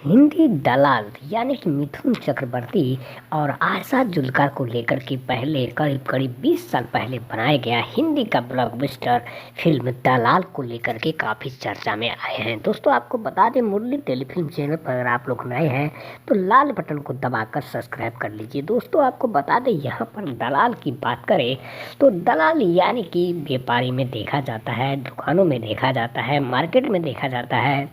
हिंदी दलाल यानी कि मिथुन चक्रवर्ती और आशा जुल्का को लेकर के पहले करीब 20 साल पहले बनाया गया हिंदी का ब्लॉकबस्टर फिल्म दलाल को लेकर के काफ़ी चर्चा में आए हैं। दोस्तों आपको बता दें, मुरली टेलीफिल्म चैनल पर अगर आप लोग नए हैं तो लाल बटन को दबाकर सब्सक्राइब कर लीजिए। दोस्तों आपको बता दें, यहाँ पर दलाल की बात करें तो दलाल यानी कि व्यापारी में देखा जाता है, दुकानों में देखा जाता है, मार्केट में देखा जाता है,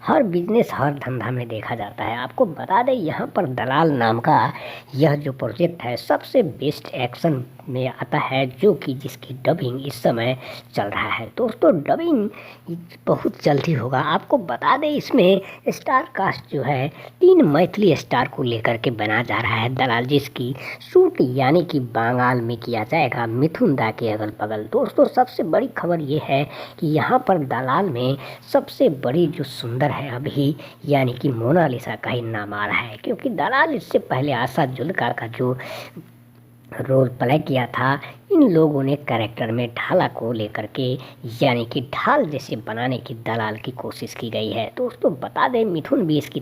हर बिजनेस हर धंधा में देखा जाता है। आपको बता दें, यहाँ पर दलाल नाम का यह जो प्रोजेक्ट है सबसे बेस्ट एक्शन में आता है, जो कि जिसकी डबिंग इस समय चल रहा है। दोस्तों डबिंग बहुत जल्दी होगा। आपको बता दें, इसमें स्टार कास्ट जो है 3 मैथिली स्टार को लेकर के बना जा रहा है दलाल, जिसकी शूट यानी कि बंगाल में किया जाएगा, मिथुन दा के अगल बगल। दोस्तों सबसे बड़ी खबर ये है कि यहाँ पर दलाल में सबसे बड़ी जो सुंदर है अभी, यानी कि मोनालिसा का ही नाम आ रहा है, क्योंकि दलाल इससे पहले आशा जुल्का का जो रोल प्ले किया था, इन लोगों ने कैरेक्टर में ढाला को लेकर के यानी कि ढाल जैसे बनाने की दलाल की कोशिश की गई है। दोस्तों बता दें, मिथुन भी इसकी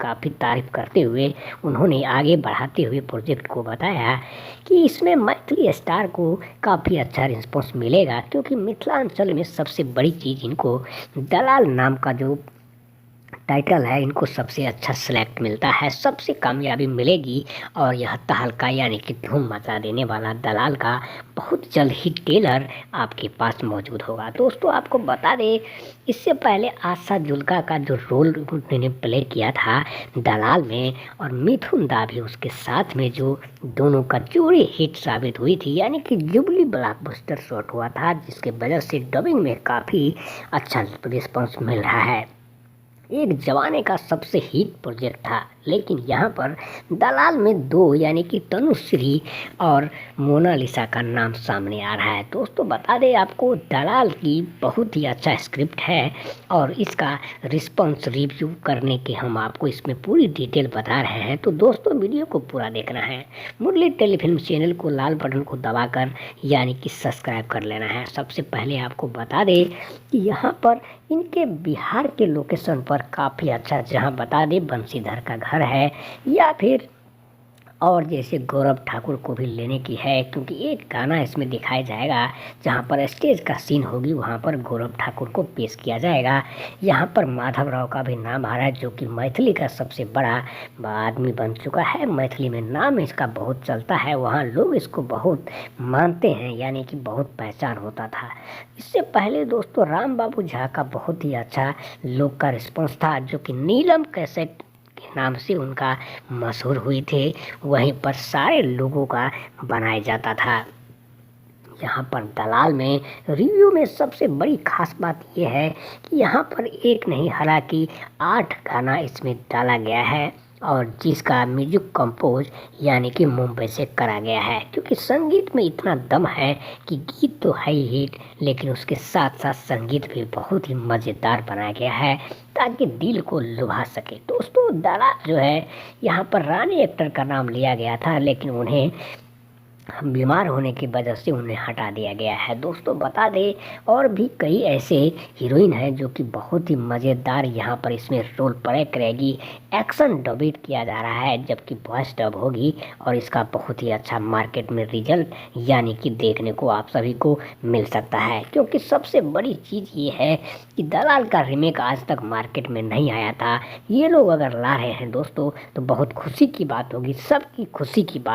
काफ़ी तारीफ करते हुए उन्होंने आगे बढ़ाते हुए प्रोजेक्ट को बताया कि इसमें मैथिली स्टार को काफ़ी अच्छा रिस्पॉन्स मिलेगा, क्योंकि मिथिलांचल में सबसे बड़ी चीज़ इनको दलाल नाम का जो टाइटल है इनको सबसे अच्छा सेलेक्ट मिलता है, सबसे कामयाबी मिलेगी। और यह तहलका यानी कि धूम मचा देने वाला दलाल का बहुत जल्द ही ट्रेलर आपके पास मौजूद होगा। दोस्तों आपको बता दें, इससे पहले आशा जुल्का का जो रोल उन्होंने प्ले किया था दलाल में, और मिथुन दा भी उसके साथ में, जो दोनों का जोड़ी हिट साबित हुई थी, यानी कि जुबली ब्लॉकबस्टर शॉट हुआ था, जिसके वजह से डबिंग में काफ़ी अच्छा रिस्पॉन्स मिल रहा है। एक ज़माने का सबसे हिट प्रोजेक्ट था, लेकिन यहाँ पर दलाल में 2 यानी कि तनुश्री और मोनालिसा का नाम सामने आ रहा है। दोस्तों बता दें आपको, दलाल की बहुत ही अच्छा स्क्रिप्ट है और इसका रिस्पॉन्स रिव्यू करने के हम आपको इसमें पूरी डिटेल बता रहे हैं। तो दोस्तों वीडियो को पूरा देखना है। मुरली टेलीफिल्म चैनल को लाल बटन को दबाकर यानी कि सब्सक्राइब कर लेना है। सबसे पहले आपको बता दें कि यहाँ पर इनके बिहार के लोकेशन पर काफ़ी अच्छा, जहाँ बता दें बंशीधर का घर है, या फिर और जैसे गौरव ठाकुर को भी लेने की है, क्योंकि एक गाना इसमें दिखाया जाएगा जहाँ पर स्टेज का सीन होगी, वहाँ पर गौरव ठाकुर को पेश किया जाएगा। यहाँ पर माधव राव का भी नाम आ रहा है, जो कि मैथिली का सबसे बड़ा आदमी बन चुका है। मैथिली में नाम इसका बहुत चलता है, वहाँ लोग इसको बहुत मानते हैं, यानी कि बहुत पहचान होता था। इससे पहले दोस्तों राम बाबू झा का बहुत ही अच्छा लोग का रिस्पॉन्स था, जो कि नीलम कैसेट के नाम से उनका मशहूर हुए थे। वहीं पर सारे लोगों का बनाया जाता था। यहाँ पर दलाल में रिव्यू में सबसे बड़ी खास बात यह है कि यहाँ पर एक नहीं, हालांकि 8 गाना इसमें डाला गया है, और जिसका म्यूजिक कंपोज यानी कि मुंबई से करा गया है, क्योंकि संगीत में इतना दम है कि गीत तो है ही हिट, लेकिन उसके साथ साथ संगीत भी बहुत ही मज़ेदार बनाया गया है ताकि दिल को लुभा सके। दोस्तों दलाल जो है, यहाँ पर रानी एक्टर का नाम लिया गया था, लेकिन उन्हें बीमार होने की वजह से उन्हें हटा दिया गया है। दोस्तों बता दें, और भी कई ऐसे हीरोइन हैं जो कि बहुत ही मज़ेदार यहाँ पर इसमें रोल प्ले करेगी। एक्शन डबिट किया जा रहा है, जबकि वॉइस डब होगी, और इसका बहुत ही अच्छा मार्केट में रिजल्ट यानी कि देखने को आप सभी को मिल सकता है। क्योंकि सबसे बड़ी चीज़ ये है कि दलाल का रीमेक आज तक मार्केट में नहीं आया था। ये लोग अगर ला रहे हैं दोस्तों, तो बहुत खुशी की बात होगी, सबकी खुशी की बात